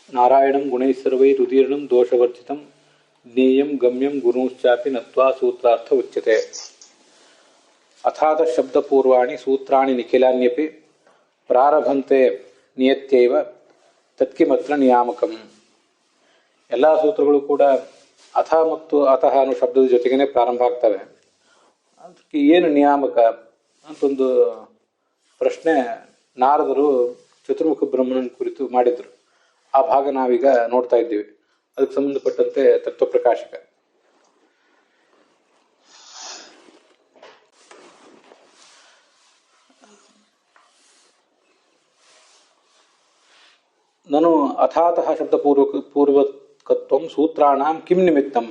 ನಾರಾಯಣಂ ಗುಣೈಸ್ಸರ್ವೈರುದೀರ್ಣಂ ದೋಷವರ್ಜಿತಂ ಜ್ಞೇಯಂ ಗಮ್ಯಂ ಗುರುಶ್ಚಾಪಿ ನತ್ವಾ ಸೂತ್ರಾರ್ಥ ಉಚ್ಯತೆ. ಅಥಾತ ಶಬ್ದಪೂರ್ವಾಣಿ ಸೂತ್ರಾಣಿ ನಿಖಿಲಾನ್ಯಪಿ ಪ್ರಾರಭಂತೆ ನಿಯತ್ಯೈವ ತತ್ಕಿಮತ್ರ ನಿಯಾಮಕಂ. ಎಲ್ಲ ಸೂತ್ರಗಳು ಕೂಡ ಅಥ ಮತ್ತು ಅತಃ ಅನ್ನೋ ಶಬ್ದದ ಜೊತೆಗೇ ಪ್ರಾರಂಭ ಆಗ್ತವೆ. ಅದಕ್ಕೆ ಏನು ನಿಯಾಮಕ ಅಂತೊಂದು ಪ್ರಶ್ನೆ ನಾರದರು ಚತುರ್ಮುಖ ಬ್ರಹ್ಮನ ಕುರಿತು ಮಾಡಿದ್ರು. ಆ ಭಾಗ ನಾವೀಗ ನೋಡ್ತಾ ಇದ್ದೀವಿ. ಅದಕ್ಕೆ ಸಂಬಂಧಪಟ್ಟಂತೆ ತತ್ವಪ್ರಕಾಶಕ. ನನು ಅಥಾತಃ ಶಬ್ದಪೂರ್ವಕತ್ವಂ ಸೂತ್ರಾಣಾಂ ಕಿಂ ನಿಮಿತ್ತಂ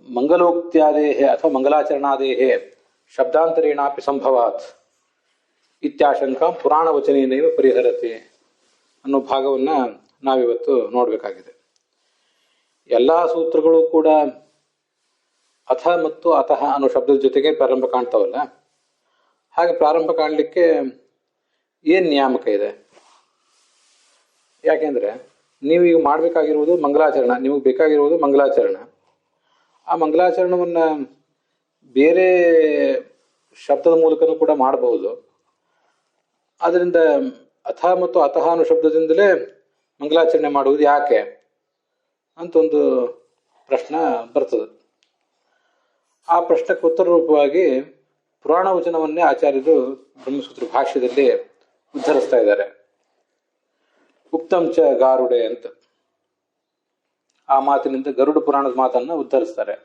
ಮಂಗಲೋಕ್ತ್ಯಾದೇಃ ಅಥವಾ ಮಂಗಲಾಚರಣಾದೇಃ ಶಬ್ದಾಂತರೇಣಾಪಿ ಸಂಭವಾತ್ ಇತ್ಯಾಶಂಕಾಂ ಪುರಾಣವಚನೇನೈವ ಪರಿಹರತೆ ಅನ್ನೋ ಭಾಗವನ್ನು ನಾವಿವತ್ತು ನೋಡಬೇಕಾಗಿದೆ. ಎಲ್ಲ ಸೂತ್ರಗಳು ಕೂಡ ಅಥ ಮತ್ತು ಅತಃ ಅನ್ನೋ ಶಬ್ದದ ಜೊತೆಗೆ ಪ್ರಾರಂಭ ಕಾಣ್ತಾವಲ್ಲ, ಹಾಗೆ ಪ್ರಾರಂಭ ಕಾಣಲಿಕ್ಕೆ ಏನು ನಿಯಾಮಕ ಇದೆ? ಯಾಕೆಂದರೆ ನೀವೀಗ ಮಾಡಬೇಕಾಗಿರುವುದು ಮಂಗಲಾಚರಣ, ನಿಮಗೆ ಬೇಕಾಗಿರುವುದು ಮಂಗಲಾಚರಣ. ಆ ಮಂಗಲಾಚರಣವನ್ನು ಬೇರೆ ಶಬ್ದದ ಮೂಲಕನೂ ಕೂಡ ಮಾಡಬಹುದು. ಆದ್ದರಿಂದ ಅಥ ಮತ್ತು ಅತಃ ಅನ್ನೋ ಶಬ್ದದಿಂದಲೇ ಮಂಗಲಾಚರಣೆ ಮಾಡುವುದು ಯಾಕೆ ಅಂತ ಒಂದು ಪ್ರಶ್ನೆ ಬರ್ತದೆ. ಆ ಪ್ರಶ್ನೆಗೆ ಉತ್ತರ ರೂಪವಾಗಿ ಪುರಾಣ ವಚನವನ್ನೇ ಆಚಾರ್ಯರು ಬ್ರಹ್ಮಸೂತ್ರ ಭಾಷ್ಯದಲ್ಲಿ ಉದ್ಧರಿಸ್ತಾ ಇದ್ದಾರೆ. ಉಕ್ತಂಚ ಗಾರುಡೆ ಅಂತ ಆ ಮಾತಿನಿಂದ ಗರುಡ ಪುರಾಣದ ಮಾತನ್ನು ಉದ್ಧರಿಸ್ತಾರೆ.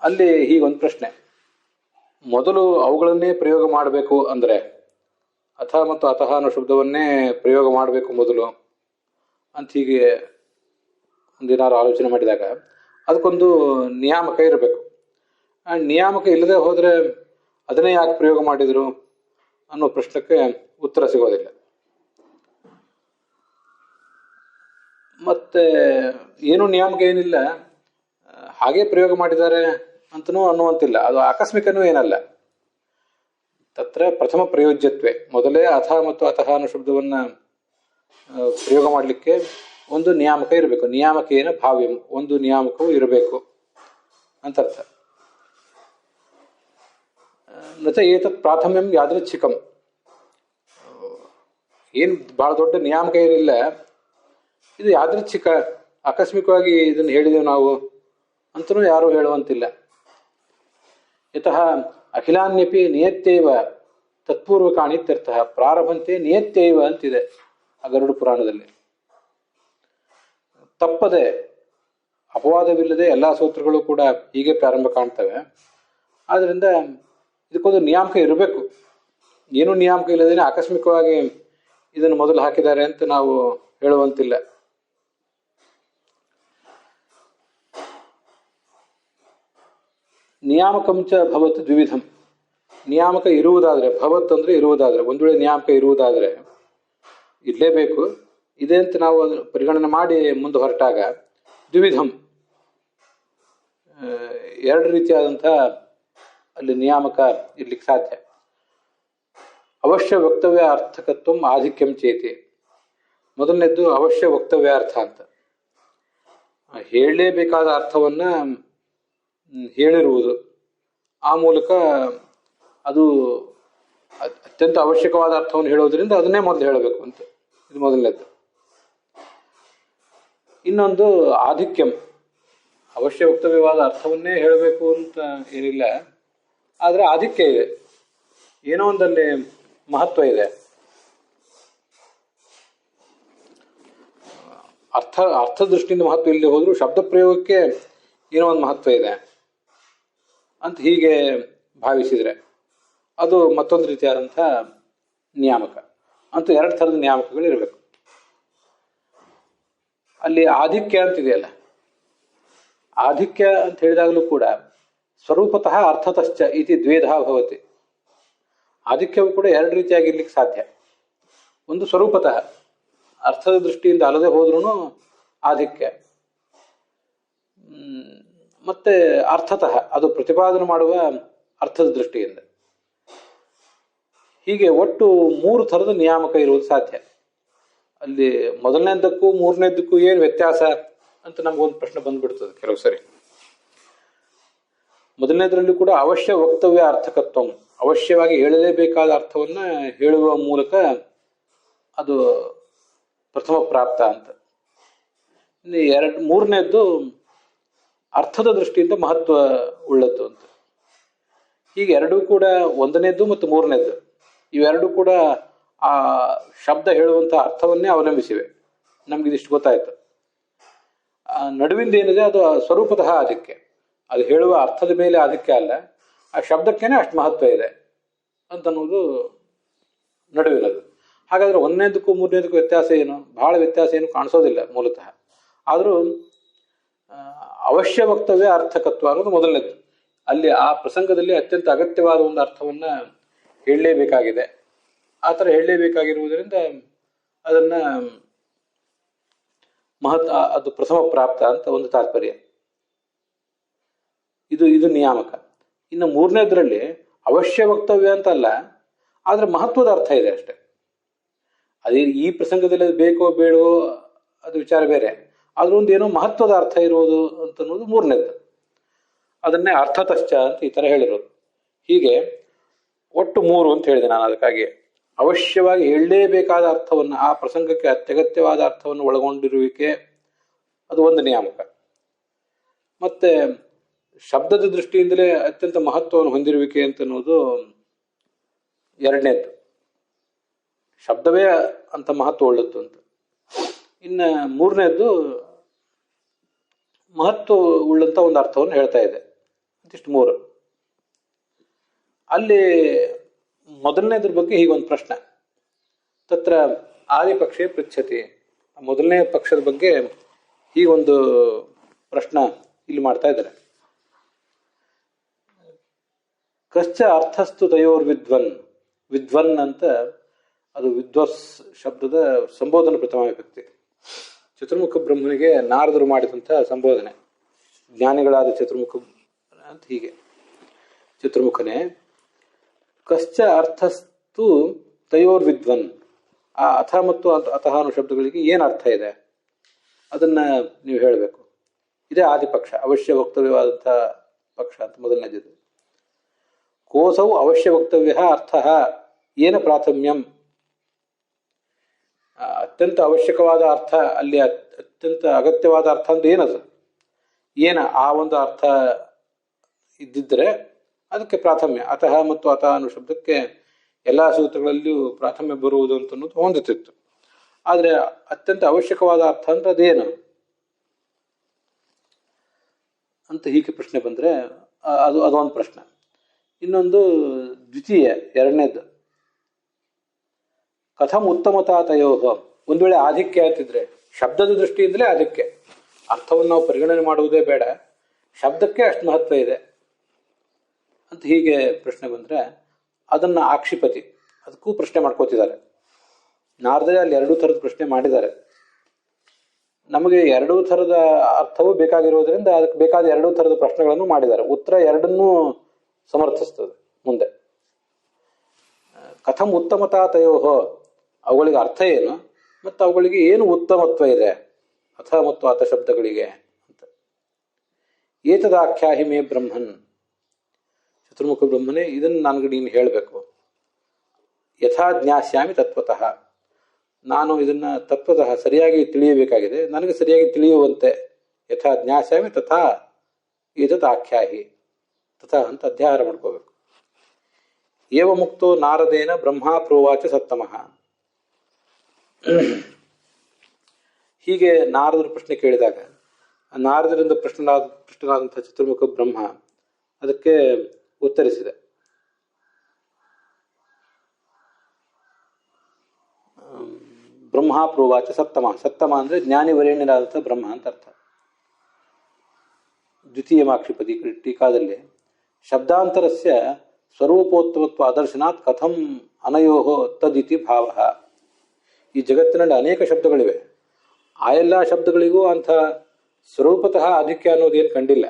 ಅಲ್ಲಿ ಹೀಗೊಂದು ಪ್ರಶ್ನೆ, ಮೊದಲು ಅವುಗಳನ್ನೇ ಪ್ರಯೋಗ ಮಾಡಬೇಕು ಅಂದರೆ ಅಥ ಮತ್ತು ಅತಃ ಅನ್ನೋ ಶಬ್ದವನ್ನೇ ಪ್ರಯೋಗ ಮಾಡಬೇಕು ಮೊದಲು ಅಂತ ಹೀಗೆ ಒಂದೇನಾದ್ರು ಆಲೋಚನೆ ಮಾಡಿದಾಗ ಅದಕ್ಕೊಂದು ನಿಯಾಮಕ ಇರಬೇಕು. ಆ ನಿಯಾಮಕ ಇಲ್ಲದೆ ಹೋದರೆ ಅದನ್ನೇ ಯಾಕೆ ಪ್ರಯೋಗ ಮಾಡಿದರು ಅನ್ನೋ ಪ್ರಶ್ನೆಗೆ ಉತ್ತರ ಸಿಗೋದಿಲ್ಲ. ಮತ್ತೆ ಏನು ನಿಯಾಮಕ ಏನಿಲ್ಲ, ಹಾಗೆ ಪ್ರಯೋಗ ಮಾಡಿದ್ದಾರೆ ಅಂತನೂ ಅನ್ನುವಂತಿಲ್ಲ. ಅದು ಆಕಸ್ಮಿಕನೂ ಏನಲ್ಲ. ತತ್ರ ಪ್ರಥಮ ಪ್ರಯೋಜ್ಯತ್ವೇ, ಮೊದಲೇ ಅಥ ಮತ್ತು ಅತಃ ಅನ್ನೋ ಶಬ್ದವನ್ನು ಪ್ರಯೋಗ ಮಾಡಲಿಕ್ಕೆ ಒಂದು ನಿಯಾಮಕ ಇರಬೇಕು. ನಿಯಾಮಕೇನ ಭಾವ್ಯಂ, ಒಂದು ನಿಯಾಮಕವೂ ಇರಬೇಕು ಅಂತ ಅರ್ಥ. ನಚ ಏತತ್ ಪ್ರಾಥಮ್ಯಂ ಯಾದೃಚ್ಛಿಕಂ, ಏನು ಭಾಳ ದೊಡ್ಡ ನಿಯಾಮಕ ಏನಿಲ್ಲ, ಇದು ಯಾದೃಚ್ಛಿಕ, ಆಕಸ್ಮಿಕವಾಗಿ ಇದನ್ನು ಹೇಳಿದೆವು ನಾವು ಅಂತನೂ ಯಾರೂ ಹೇಳುವಂತಿಲ್ಲ. ಯತಃ ಅಖಿಲಾನ್ಯಪಿ ನಿಯತ್ಯೈವ ತತ್ಪೂರ್ವಕಾಣಿ ಇತ್ಯರ್ಥಃ. ಪ್ರಾರಭಂತೆ ನಿಯತ್ಯೈವ ಅಂತಿದೆ ಆ ಗರುಡ ಪುರಾಣದಲ್ಲಿ. ತಪ್ಪದೆ ಅಪವಾದವಿಲ್ಲದೆ ಎಲ್ಲ ಸೂತ್ರಗಳು ಕೂಡ ಹೀಗೆ ಪ್ರಾರಂಭ ಕಾಣ್ತವೆ. ಆದ್ದರಿಂದ ಇದಕ್ಕೊಂದು ನಿಯಾಮಕ ಇರಬೇಕು. ಏನೂ ನಿಯಾಮಕ ಇಲ್ಲದೇನೆ ಆಕಸ್ಮಿಕವಾಗಿ ಇದನ್ನು ಮೊದಲು ಹಾಕಿದ್ದಾರೆ ಅಂತ ನಾವು ಹೇಳುವಂತಿಲ್ಲ. ನಿಯಾಮಕಂಚ ಭವತ್ ದ್ವಿವಿಧಂ. ನಿಯಾಮಕ ಇರುವುದಾದರೆ, ಭವತ್ ಅಂದರೆ ಇರುವುದಾದರೆ, ಒಂದು ವೇಳೆ ನಿಯಾಮಕ ಇರುವುದಾದರೆ, ಇರಲೇಬೇಕು ಇದೆ ಅಂತ ನಾವು ಅದನ್ನು ಪರಿಗಣನೆ ಮಾಡಿ ಮುಂದೆ ಹೊರಟಾಗ ದ್ವಿವಿಧಂ, ಎರಡು ರೀತಿಯಾದಂಥ ಅಲ್ಲಿ ನಿಯಾಮಕ ಇರ್ಲಿಕ್ಕೆ ಸಾಧ್ಯ. ಅವಶ್ಯ ವಕ್ತವ್ಯ ಅರ್ಥಕತ್ವ ಆಧಿಕ್ಯಂ ಚೇತಿ. ಮೊದಲನೇದ್ದು ಅವಶ್ಯ ವಕ್ತವ್ಯಾರ್ಥ ಅಂತ, ಹೇಳಲೇಬೇಕಾದ ಅರ್ಥವನ್ನು ಹೇಳಿರುವುದು. ಆ ಮೂಲಕ ಅದು ಅತ್ಯಂತ ಅವಶ್ಯಕವಾದ ಅರ್ಥವನ್ನು ಹೇಳೋದ್ರಿಂದ ಅದನ್ನೇ ಮೊದಲು ಹೇಳಬೇಕು ಅಂತ, ಇದು ಮೊದಲನೇದ್ದು. ಇನ್ನೊಂದು ಆಧಿಕ್ಯಂ, ಅವಶ್ಯ ವಕ್ತವ್ಯವಾದ ಅರ್ಥವನ್ನೇ ಹೇಳಬೇಕು ಅಂತ ಏನಿಲ್ಲ, ಆದರೆ ಆಧಿಕ್ಯ ಇದೆ, ಏನೋ ಒಂದಲ್ಲಿ ಮಹತ್ವ ಇದೆ. ಅರ್ಥ ದೃಷ್ಟಿಯಿಂದ ಮಹತ್ವ ಇಲ್ಲದೆ ಹೋದರೂ ಶಬ್ದ ಪ್ರಯೋಗಕ್ಕೆ ಏನೋ ಒಂದು ಮಹತ್ವ ಇದೆ ಅಂತ ಹೀಗೆ ಭಾವಿಸಿದರೆ ಅದು ಮತ್ತೊಂದು ರೀತಿಯಾದಂಥ ನಿಯಾಮಕ. ಅಂತೂ ಎರಡು ಥರದ ನಿಯಾಮಕಗಳು ಇರಬೇಕು. ಅಲ್ಲಿ ಆಧಿಕ್ಯ ಅಂತಿದೆಯಲ್ಲ, ಆಧಿಕ್ಯ ಅಂತ ಹೇಳಿದಾಗಲೂ ಕೂಡ ಸ್ವರೂಪತಃ ಅರ್ಥತಶ್ಚ ಇತಿ ದ್ವೇಧಾ ಭವತಿ. ಆಧಿಕ್ಯವು ಕೂಡ ಎರಡು ರೀತಿಯಾಗಿರ್ಲಿಕ್ಕೆ ಸಾಧ್ಯ. ಒಂದು ಸ್ವರೂಪತಃ, ಅರ್ಥದ ದೃಷ್ಟಿಯಿಂದ ಅಲ್ಲದೆ ಹೋದ್ರೂ ಆಧಿಕ್ಯ. ಮತ್ತೆ ಅರ್ಥತಃ, ಅದು ಪ್ರತಿಪಾದನೆ ಮಾಡುವ ಅರ್ಥದ ದೃಷ್ಟಿಯಿಂದ. ಹೀಗೆ ಒಟ್ಟು 3 ಥರದ ನಿಯಾಮಕ ಇರುವುದು ಸಾಧ್ಯ. ಅಲ್ಲಿ ಮೊದಲನೇದಕ್ಕೂ ಮೂರನೇದಕ್ಕೂ ಏನು ವ್ಯತ್ಯಾಸ ಅಂತ ನಮಗೊಂದು ಪ್ರಶ್ನೆ ಬಂದ್ಬಿಡ್ತದೆ ಕೆಲವು ಸರಿ. ಮೊದಲನೇದರಲ್ಲಿ ಕೂಡ ಅವಶ್ಯ ವಕ್ತವ್ಯ ಅರ್ಥಕತ್ವ, ಅವಶ್ಯವಾಗಿ ಹೇಳಲೇಬೇಕಾದ ಅರ್ಥವನ್ನ ಹೇಳುವ ಮೂಲಕ ಅದು ಪ್ರಥಮ ಪ್ರಾಪ್ತ ಅಂತ. ಮೂರನೇದ್ದು ಅರ್ಥದ ದೃಷ್ಟಿಯಿಂದ ಮಹತ್ವ ಉಳ್ಳದ್ದು ಅಂತ. ಹೀಗೆ ಎರಡೂ ಕೂಡ, ಒಂದನೇದ್ದು ಮತ್ತು ಮೂರನೇದ್ದು, ಇವೆರಡೂ ಕೂಡ ಆ ಶಬ್ದ ಹೇಳುವಂತಹ ಅರ್ಥವನ್ನೇ ಅವಲಂಬಿಸಿವೆ. ನಮ್ಗಿದಿಷ್ಟು ಗೊತ್ತಾಯ್ತು. ನಡುವಿಂದ ಏನಿದೆ ಅದು ಸ್ವರೂಪತಃ ಅದಕ್ಕೆ, ಅದು ಹೇಳುವ ಅರ್ಥದ ಮೇಲೆ ಅದಕ್ಕೆ ಅಲ್ಲ, ಆ ಶಬ್ದಕ್ಕೇನೆ ಅಷ್ಟು ಮಹತ್ವ ಇದೆ ಅಂತನ್ನುವುದು ನಡುವಿನದು. ಹಾಗಾದ್ರೆ ಒಂದನೇದಕ್ಕೂ ಮೂರನೇದಕ್ಕೂ ವ್ಯತ್ಯಾಸ ಏನು? ಬಹಳ ವ್ಯತ್ಯಾಸ ಏನು ಕಾಣಿಸೋದಿಲ್ಲ ಮೂಲತಃ. ಆದರೂ ಅವಶ್ಯ ವಕ್ತವ್ಯ ಅರ್ಥಕತ್ವ ಅನ್ನೋದು ಮೊದಲನೇದು. ಅಲ್ಲಿ ಆ ಪ್ರಸಂಗದಲ್ಲಿ ಅತ್ಯಂತ ಅಗತ್ಯವಾದ ಒಂದು ಅರ್ಥವನ್ನ ಹೇಳಲೇಬೇಕಾಗಿದೆ. ಆ ಥರ ಹೇಳಲೇಬೇಕಾಗಿರುವುದರಿಂದ ಅದನ್ನ ಅದು ಪ್ರಥಮ ಪ್ರಾಪ್ತ ಅಂತ ಒಂದು ತಾತ್ಪರ್ಯ. ಇದು ನಿಯಾಮಕ. ಇನ್ನು ಮೂರನೇದ್ರಲ್ಲಿ ಅವಶ್ಯ ವಕ್ತವ್ಯ ಅಂತಲ್ಲ, ಆದ್ರೆ ಮಹತ್ವದ ಅರ್ಥ ಇದೆ ಅಷ್ಟೆ. ಅದೇ ಈ ಪ್ರಸಂಗದಲ್ಲಿ ಅದು ಬೇಕೋ ಬೇಡವೋ ಅದು ವಿಚಾರ ಬೇರೆ, ಆದ್ರೂ ಒಂದು ಏನೋ ಮಹತ್ವದ ಅರ್ಥ ಇರುವುದು ಅಂತನ್ನೋದು ಮೂರನೇದ್ದು. ಅದನ್ನೇ ಅರ್ಥತಶ್ಚ ಅಂತ ಈ ತರ ಹೇಳಿರೋದು. ಹೀಗೆ ಒಟ್ಟು 3 ಅಂತ ಹೇಳಿದೆ ನಾನು. ಅದಕ್ಕಾಗಿ ಅವಶ್ಯವಾಗಿ ಹೇಳಲೇಬೇಕಾದ ಅರ್ಥವನ್ನು, ಆ ಪ್ರಸಂಗಕ್ಕೆ ಅತ್ಯಗತ್ಯವಾದ ಅರ್ಥವನ್ನು ಒಳಗೊಂಡಿರುವಿಕೆ, ಅದು ಒಂದು ನಿಯಾಮಕ. ಮತ್ತೆ ಶಬ್ದದ ದೃಷ್ಟಿಯಿಂದಲೇ ಅತ್ಯಂತ ಮಹತ್ವವನ್ನು ಹೊಂದಿರುವಿಕೆ ಅಂತನ್ನೋದು ಎರಡನೇದ್ದು. ಶಬ್ದವೇ ಅಂತ ಮಹತ್ವ ಉಳ್ಳದ್ದು ಅಂತ. ಇನ್ನು ಮೂರನೇದ್ದು ಮಹತ್ವ ಉಳ್ಳಂತ ಒಂದು ಅರ್ಥವನ್ನು ಹೇಳ್ತಾ ಇದೆ. ಇದಿಷ್ಟು 3. ಅಲ್ಲಿ ಮೊದಲನೇದ್ರ ಬಗ್ಗೆ ಹೀಗೊಂದು ಪ್ರಶ್ನೆ, ತತ್ರ ಆದಿಪಕ್ಷೆ ಪೃಚ್ಛತಿ. ಮೊದಲನೇ ಪಕ್ಷದ ಬಗ್ಗೆ ಹೀಗೊಂದು ಪ್ರಶ್ನೆ ಇಲ್ಲಿ ಮಾಡ್ತಾ ಇದ್ದಾರೆ. ಕಶ್ಚ ಅರ್ಥಸ್ತು ತಯೋರ್ ವಿದ್ವನ್. ವಿದ್ವನ್ ಅಂತ ಅದು ವಿದ್ವಸ್ ಶಬ್ದದ ಸಂಬೋಧನೆ ಪ್ರಥಮ ವಿಭಕ್ತಿ. ಚತುರ್ಮುಖ ಬ್ರಹ್ಮನಿಗೆ ನಾರದರು ಮಾಡಿದಂಥ ಸಂಬೋಧನೆ, ಜ್ಞಾನಿಗಳಾದ ಚತುರ್ಮುಖ ಅಂತ. ಹೀಗೆ ಚತುರ್ಮುಖನೇ ಕಶ್ಚ ಅರ್ಥಸ್ತು ತಯೋರ್ ವಿದ್ವನ್. ಆ ಅಥ ಮತ್ತು ಅತಃ ಅನ್ನೋ ಶಬ್ದಗಳಿಗೆ ಏನು ಅರ್ಥ ಇದೆ ಅದನ್ನ ನೀವು ಹೇಳಬೇಕು. ಇದೇ ಆದಿಪಕ್ಷ, ಅವಶ್ಯ ವಕ್ತವ್ಯವಾದಂಥ ಪಕ್ಷ ಅಂತ ಮೊದಲನೇದಿದ್ದು. ಕೋಸೌ ಅವಶ್ಯ ವಕ್ತವ್ಯ ಅರ್ಥ ಏನ ಪ್ರಾಥಮ್ಯಂ. ಅತ್ಯಂತ ಅವಶ್ಯಕವಾದ ಅರ್ಥ, ಅಲ್ಲಿ ಅತ್ಯಂತ ಅಗತ್ಯವಾದ ಅರ್ಥ ಅಂದ್ರೆ ಏನದು? ಆ ಒಂದು ಅರ್ಥ ಇದ್ದಿದ್ರೆ ಅದಕ್ಕೆ ಪ್ರಾಥಮ್ಯ. ಅತಃ ಮತ್ತು ಅತಃ ಅನ್ನೋ ಶಬ್ದಕ್ಕೆ ಎಲ್ಲಾ ಸೂತ್ರಗಳಲ್ಲಿಯೂ ಪ್ರಾಥಮ್ಯ ಬರುವುದು ಅಂತ ಅನ್ನೋದು ಹೊಂದುತ್ತಿತ್ತು. ಆದ್ರೆ ಅತ್ಯಂತ ಅವಶ್ಯಕವಾದ ಅರ್ಥ ಅಂದ್ರೆ ಅದೇನು ಅಂತ ಹೀಗೆ ಪ್ರಶ್ನೆ ಬಂದ್ರೆ ಅದೊಂದು ಪ್ರಶ್ನೆ. ಇನ್ನೊಂದು ದ್ವಿತೀಯ, ಎರಡನೇದು, ಕಥಂ ಉತ್ತಮತಾತಯೋ. ಒಂದು ವೇಳೆ ಆಧಿಕ್ಯ ಅಂತಿದ್ರೆ ಶಬ್ದದ ದೃಷ್ಟಿಯಿಂದಲೇ ಆಧಿಕ್ಯ, ಅರ್ಥವನ್ನು ನಾವು ಪರಿಗಣನೆ ಮಾಡುವುದೇ ಬೇಡ, ಶಬ್ದಕ್ಕೆ ಅಷ್ಟು ಮಹತ್ವ ಇದೆ ಅಂತ ಹೀಗೆ ಪ್ರಶ್ನೆ ಬಂದ್ರೆ ಅದನ್ನ ಆಕ್ಷಿಪತಿ, ಅದಕ್ಕೂ ಪ್ರಶ್ನೆ ಮಾಡ್ಕೋತಿದ್ದಾರೆ. ನಾರದೇ ಅಲ್ಲಿ 2 ಥರದ ಪ್ರಶ್ನೆ ಮಾಡಿದ್ದಾರೆ. ನಮಗೆ 2 ಥರದ ಅರ್ಥವೂ ಬೇಕಾಗಿರೋದ್ರಿಂದ ಅದಕ್ಕೆ ಬೇಕಾದ 2 ಥರದ ಪ್ರಶ್ನೆಗಳನ್ನು ಮಾಡಿದ್ದಾರೆ. ಉತ್ತರ ಎರಡನ್ನೂ ಸಮರ್ಥಿಸ್ತದೆ ಮುಂದೆ. ಕಥಂ ಉತ್ತಮತಾತಯೋಹೋ, ಅವುಗಳಿಗೆ ಅರ್ಥ ಏನು ಮತ್ತು ಅವುಗಳಿಗೆ ಏನು ಉತ್ತಮತ್ವ ಇದೆ ಅಥ ಮತ್ತು ಅಥ ಶಬ್ದಗಳಿಗೆ ಅಂತ. ಏತದಾಖ್ಯಾಹಿ ಮೇ ಬ್ರಹ್ಮನ್. ಚತುರ್ಮುಖ ಬ್ರಹ್ಮನೇ, ಇದನ್ನು ನನಗೆ ನೀನು ಹೇಳಬೇಕು. ಯಥಾ ಜ್ಞಾಸ್ಯಾಮಿ ತತ್ವತಃ, ನಾನು ಇದನ್ನ ತತ್ವತಃ ಸರಿಯಾಗಿ ತಿಳಿಯಬೇಕಾಗಿದೆ, ನನಗೆ ಸರಿಯಾಗಿ ತಿಳಿಯುವಂತೆ. ಯಥಾ ಜ್ಞಾಸ್ಯಾಮಿ ತಥಾ ಏತತ್ ಆಖ್ಯಾಹಿ, ತಥಾ ಅಂತ ಅಧ್ಯಾಹಾರ ಮಾಡ್ಕೋಬೇಕು. ಏವ ಮುಕ್ತೋ ನಾರದೇನ ಬ್ರಹ್ಮ ಪ್ರೋವಾಚ ಸತ್ತಮಃ. ಹೀಗೆ ನಾರದರು ಪ್ರಶ್ನೆ ಕೇಳಿದಾಗ ನಾರದರಿಂದ ಪ್ರಶ್ನನಾದಂತಹ ಚತುರ್ಮುಖ ಬ್ರಹ್ಮ ಅದಕ್ಕೆ ಉತ್ತರಿಸಿದೆ. ಬ್ರಹ್ಮ ಪ್ರೋವಾಚ ಸತ್ತಮ. ಸತ್ತಮ ಅಂದ್ರೆ ಜ್ಞಾನಿ ವರೇಣ್ಯನಾದಂತಹ ಬ್ರಹ್ಮ ಅಂತ ಅರ್ಥ. ದ್ವಿತೀಯ ಮಾಕ್ಷಿಪದಿ ಟೀಕಾದಲ್ಲಿ ಶಬ್ದಾಂತರಸ್ಯ ಸ್ವರೂಪೋತ್ತಮತ್ವ ಅದರ್ಶನಾತ್ ಕಥಂ ಅನಯೋಹೋ ತದಿತಿ ಭಾವ. ಈ ಜಗತ್ತಿನಲ್ಲಿ ಅನೇಕ ಶಬ್ದಗಳಿವೆ, ಆ ಎಲ್ಲ ಶಬ್ದಗಳಿಗೂ ಅಂಥ ಸ್ವರೂಪತಃ ಆಧಿಕ್ಯ ಅನ್ನೋದೇನು ಕಂಡಿಲ್ಲ.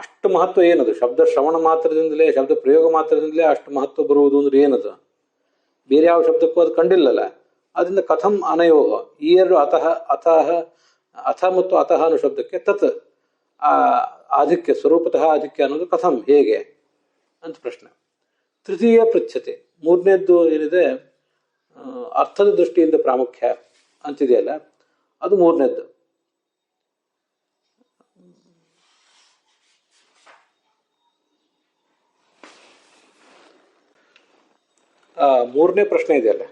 ಅಷ್ಟು ಅಷ್ಟು ಮಹತ್ವ ಏನದು? ಶಬ್ದ ಶ್ರವಣ ಮಾತ್ರದಿಂದಲೇ, ಶಬ್ದ ಪ್ರಯೋಗ ಮಾತ್ರದಿಂದಲೇ ಅಷ್ಟು ಮಹತ್ವ ಬರುವುದು ಅಂದ್ರೆ ಏನದು? ಬೇರೆ ಯಾವ ಶಬ್ದಕ್ಕೂ ಅದು ಕಂಡಿಲ್ಲಲ್ಲ. ಅದರಿಂದ ಕಥಂ ಅನಯೋಹ, ಈ ಎರಡು ಅತಃ ಅತಃ ಅಥ ಮತ್ತು ಅತಃ ಅನ್ನೋ ಶಬ್ದಕ್ಕೆ ತತ್ ಆಧಿಕ್ಯ, ಸ್ವರೂಪತಃ ಆಧಿಕ್ಯ ಅನ್ನೋದು ಕಥಂ, ಹೇಗೆ ಅಂತ ಪ್ರಶ್ನೆ. ತೃತೀಯ ಪೃಚ್ಛತೆ, ಮೂರನೇದ್ದು ಏನಿದೆ ಅರ್ಥದ ದೃಷ್ಟಿಯಿಂದ ಪ್ರಾಮುಖ್ಯ ಅಂತಿದೆಯಲ್ಲ, ಅದು ಮೂರನೇದ್ದು. ಮೂರನೇ ಪ್ರಶ್ನೆ ಇದೆಯಲ್ಲ,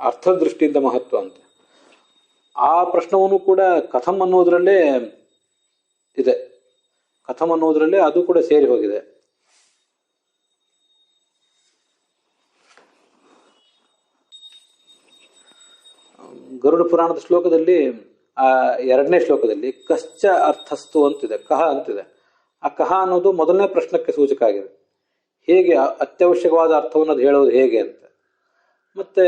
ಅರ್ಥದ ದೃಷ್ಟಿಯಿಂದ ಮಹತ್ವ ಅಂತ, ಆ ಪ್ರಶ್ನವನ್ನು ಕೂಡ ಕಥಂ ಅನ್ನೋದ್ರಲ್ಲೇ ಇದೆ. ಕಥಂ ಅನ್ನೋದ್ರಲ್ಲೇ ಅದು ಕೂಡ ಸೇರಿ ಹೋಗಿದೆ. ಗರುಡ ಪುರಾಣದ ಶ್ಲೋಕದಲ್ಲಿ, ಆ ಎರಡನೇ ಶ್ಲೋಕದಲ್ಲಿ ಕಶ್ಚ ಅರ್ಥಸ್ತು ಅಂತಿದೆ, ಕಹ ಅಂತಿದೆ. ಆ ಕಹ ಅನ್ನೋದು ಮೊದಲನೇ ಪ್ರಶ್ನಕ್ಕೆ ಸೂಚಕ ಆಗಿದೆ. ಹೇಗೆ ಅತ್ಯವಶ್ಯಕವಾದ ಅರ್ಥವನ್ನು ಅದು ಹೇಳೋದು ಹೇಗೆ ಅಂತ. ಮತ್ತೆ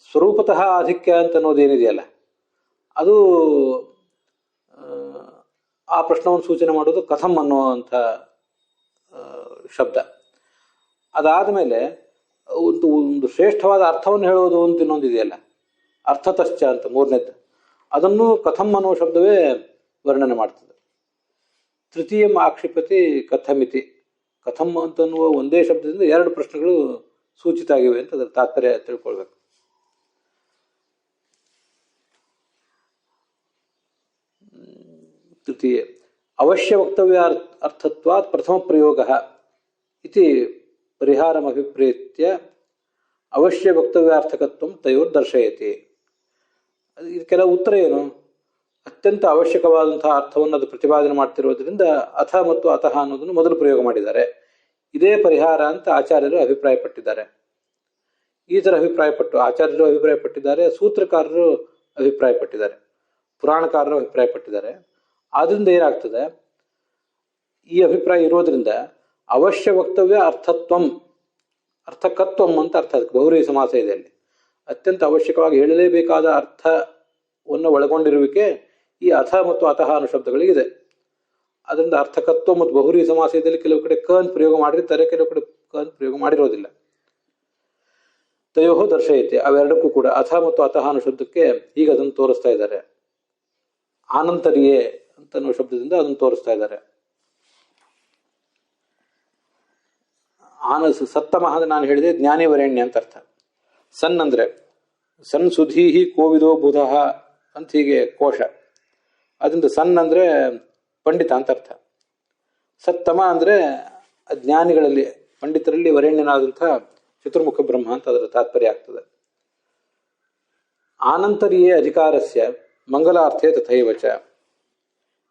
ಸ್ವರೂಪತಃ ಆಧಿಕ್ಯ ಅಂತ ಅನ್ನೋದೇನಿದೆಯಲ್ಲ, ಅದು ಆ ಪ್ರಶ್ನವನ್ನು ಸೂಚನೆ ಮಾಡೋದು ಕಥಂ ಅನ್ನುವಂಥ ಶಬ್ದ. ಅದಾದ ಮೇಲೆ ಒಂದು ಶ್ರೇಷ್ಠವಾದ ಅರ್ಥವನ್ನು ಹೇಳೋದು ಅಂತ ಇನ್ನೊಂದಿದೆಯಲ್ಲ, ಅರ್ಥತಶ್ಚ ಅಂತ ಮೂರನೇದ್ದು, ಅದನ್ನು ಕಥಂ ಅನ್ನೋ ಶಬ್ದವೇ ವರ್ಣನೆ ಮಾಡ್ತದೆ. ತೃತೀಯ ಆಕ್ಷಿಪತಿ ಕಥಮಿತಿ, ಕಥಂ ಅಂತನ್ನುವ ಒಂದೇ ಶಬ್ದದಿಂದ ಎರಡು ಪ್ರಶ್ನೆಗಳು ಸೂಚಿತ ಆಗಿವೆ ಅಂತ ಅದರ ತಾತ್ಪರ್ಯ ತಿಳ್ಕೊಳ್ಬೇಕು. ತೃತೀಯ ಅವಶ್ಯ ವಕ್ತವ್ಯ ಅರ್ಥತ್ವಾತ್ ಪ್ರಥಮ ಪ್ರಯೋಗ ಇತಿ ಪರಿಹಾರಮಭಿಪ್ರೇತ್ಯ ಅವಶ್ಯ ವಕ್ತವ್ಯಾರ್ಥಕತ್ವ ತಯೋರ್ ದರ್ಶಯತಿ. ಇದಕ್ಕೆಲ್ಲ ಉತ್ತರ ಏನು? ಅತ್ಯಂತ ಅವಶ್ಯಕವಾದಂತಹ ಅರ್ಥವನ್ನು ಅದು ಪ್ರತಿಪಾದನೆ ಮಾಡ್ತಿರೋದ್ರಿಂದ ಅಥ ಮತ್ತು ಅತಃ ಅನ್ನೋದನ್ನು ಮೊದಲು ಪ್ರಯೋಗ ಮಾಡಿದ್ದಾರೆ. ಇದೇ ಪರಿಹಾರ ಅಂತ ಆಚಾರ್ಯರು ಅಭಿಪ್ರಾಯಪಟ್ಟಿದ್ದಾರೆ. ಈ ಥರ ಅಭಿಪ್ರಾಯಪಟ್ಟು ಆಚಾರ್ಯರು ಅಭಿಪ್ರಾಯಪಟ್ಟಿದ್ದಾರೆ, ಸೂತ್ರಕಾರರು ಅಭಿಪ್ರಾಯಪಟ್ಟಿದ್ದಾರೆ, ಪುರಾಣಕಾರರು ಅಭಿಪ್ರಾಯಪಟ್ಟಿದ್ದಾರೆ. ಆದ್ರಿಂದ ಏನಾಗ್ತದೆ, ಈ ಅಭಿಪ್ರಾಯ ಇರೋದ್ರಿಂದ ಅವಶ್ಯ ವಕ್ತವ್ಯ ಅರ್ಥತ್ವಂ, ಅರ್ಥಕತ್ವಂ ಅಂತ ಅರ್ಥ. ಅದಕ್ಕೆ ಬಹುವ್ರೀಹಿ ಸಮಾಸ ಇದೆ ಅಲ್ಲಿ. ಅತ್ಯಂತ ಅವಶ್ಯಕವಾಗಿ ಹೇಳಲೇಬೇಕಾದ ಅರ್ಥವನ್ನು ಒಳಗೊಂಡಿರುವಿಕೆ ಈ ಅಥ ಮತ್ತು ಅತಃ ಅನ್ನೋ ಶಬ್ದಗಳಿಗಿದೆ. ಅದರಿಂದ ಅರ್ಥಕತ್ವ ಮತ್ತು ಬಹುವ್ರೀಹಿ ಸಮಾಸ ಇದರಲ್ಲಿ ಕೆಲವು ಕಡೆ ಕನ್ ಪ್ರಯೋಗ ಮಾಡಿರ್ತಾರೆ, ಕೆಲವು ಕಡೆ ಕನ್ ಪ್ರಯೋಗ ಮಾಡಿರೋದಿಲ್ಲ. ತಯೋಹೋ ದರ್ಶಯತೆ, ಅವೆರಡಕ್ಕೂ ಕೂಡ ಅಥ ಮತ್ತು ಅತಃ ಅನ್ನೋ ಶಬ್ದಕ್ಕೆ ಈಗ ಅದನ್ನು ತೋರಿಸ್ತಾ ಇದ್ದಾರೆ. ಆನಂತರಿಯೇ ಅಂತ ಅನ್ನೋ ಶಬ್ದದಿಂದ ಅದನ್ನು ತೋರಿಸ್ತಾ ಇದ್ದಾರೆ. ಸತ್ತಮಃ ಅಂದ್ರೆ ನಾನು ಹೇಳಿದೆ ಜ್ಞಾನಿವರೆಣ್ಯ ಅಂತ ಅರ್ಥ. ಸನ್ ಅಂದ್ರೆ ಸನ್ ಸುಧೀಹಿ ಕೋವಿದೋ ಬುಧಃ ಅಂತ ಹೀಗೆ ಕೋಶ. ಅದರಿಂದ ಸನ್ ಅಂದ್ರೆ ಪಂಡಿತ ಅಂತ ಅರ್ಥ. ಸತ್ತಮ ಅಂದ್ರೆ ಜ್ಞಾನಿಗಳಲ್ಲಿ ಪಂಡಿತರಲ್ಲಿ ವರೆಣ್ಯನಾದಂಥ ಚತುರ್ಮುಖ ಬ್ರಹ್ಮ ಅಂತ ಅದರ ತಾತ್ಪರ್ಯ ಆಗ್ತದೆ. ಆನಂತರಿಯೇ ಅಧಿಕಾರಸ್ಯ ಮಂಗಲಾರ್ಥೇ ತಥೈವಚ,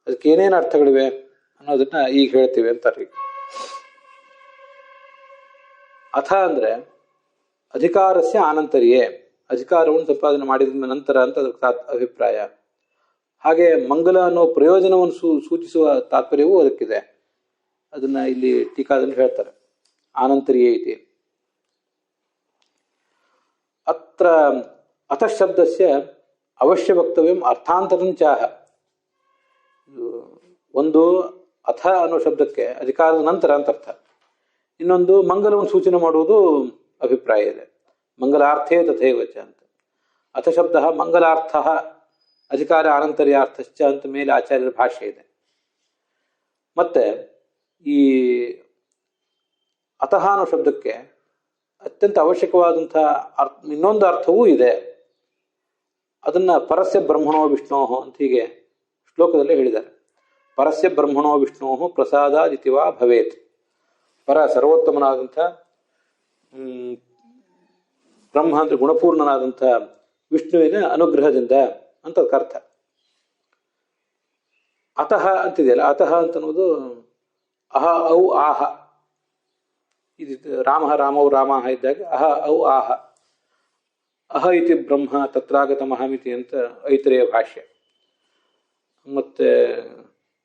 ಅದಕ್ಕೆ ಏನೇನು ಅರ್ಥಗಳಿವೆ ಅನ್ನೋದನ್ನ ಈಗ ಹೇಳ್ತೀವಿ ಅಂತಾರೆ. ಅಥ ಅಂದ್ರೆ ಅಧಿಕಾರಸ್ಯ ಆನಂತರಿಯೇ, ಅಧಿಕಾರವನ್ನು ಸಂಪಾದನೆ ಮಾಡಿದ ನಂತರ ಅಂತ ಅದಕ್ಕೆ ಅಭಿಪ್ರಾಯ. ಹಾಗೆ ಮಂಗಲ ಅನ್ನೋ ಪ್ರಯೋಜನವನ್ನು ಸೂಚಿಸುವ ತಾತ್ಪರ್ಯವೂ ಅದಕ್ಕಿದೆ. ಅದನ್ನ ಇಲ್ಲಿ ಟೀಕಾದಲ್ಲಿ ಹೇಳ್ತಾರೆ, ಆನಂತರಿಯೇ ಇತಿ. ಅತ್ರ ಅತಃ ಶಬ್ದಸ್ಯ ಅವಶ್ಯ ವಕ್ತವ್ಯಂ ಅರ್ಥಾಂತರಂಚಾಹ. ಒಂದು ಅಥ ಅನ್ನೋ ಶಬ್ದಕ್ಕೆ ಅಧಿಕಾರದ ನಂತರ ಅಂತ ಅರ್ಥ. ಇನ್ನೊಂದು ಮಂಗಲವನ್ನು ಸೂಚನೆ ಮಾಡುವುದು ಅಭಿಪ್ರಾಯ ಇದೆ, ಮಂಗಲಾರ್ಥೇ ತಥೈವಚ ಅಂತ. ಅಥ ಶಬ್ದ ಮಂಗಲಾರ್ಥ ಅಧಿಕಾರ ಅನಂತರ್ಯಾರ್ಥಶ್ಚ ಅಂತ ಮೇಲೆ ಆಚಾರ್ಯರ ಭಾಷೆ ಇದೆ. ಮತ್ತೆ ಈ ಅತಃ ಅನ್ನೋ ಶಬ್ದಕ್ಕೆ ಅತ್ಯಂತ ಅವಶ್ಯಕವಾದಂತಹ ಇನ್ನೊಂದು ಅರ್ಥವೂ ಇದೆ. ಅದನ್ನ ಪರಸ್ಯ ಬ್ರಹ್ಮಣೋ ವಿಷ್ಣೋ ಅಂತ ಹೀಗೆ ಶ್ಲೋಕದಲ್ಲೇ ಹೇಳಿದ್ದಾರೆ. ಪರಸ್ಯ ಬ್ರಹ್ಮಣೋ ವಿಷ್ಣೋ ಪ್ರಸಾದಾದಿತಿವಾ ಭವೇತ್. ಪರ ಸರ್ವೋತ್ತಮನಾದಂಥ ಬ್ರಹ್ಮ ಅಂದ್ರೆ ಗುಣಪೂರ್ಣನಾದಂಥ ವಿಷ್ಣುವಿನ ಅನುಗ್ರಹದಿಂದ ಅಂತ ಅರ್ಥ. ಅತಃ ಅಂತಿದೆಯಲ್ಲ, ಅತಃ ಅಂತನ್ನೋದು ಅಹ ಔ ಆಹ. ಇದು ರಾಮ ರಾಮೌ ರಾಮ ಇದ್ದಾಗ ಅಹ ಔ ಆಹ. ಅಹ ಇತಿ ಬ್ರಹ್ಮ ತತ್ರಾಗತಮಹಮಿತಿ ಅಂತ ಐತರೇಯ ಭಾಷ್ಯ. ಮತ್ತೆ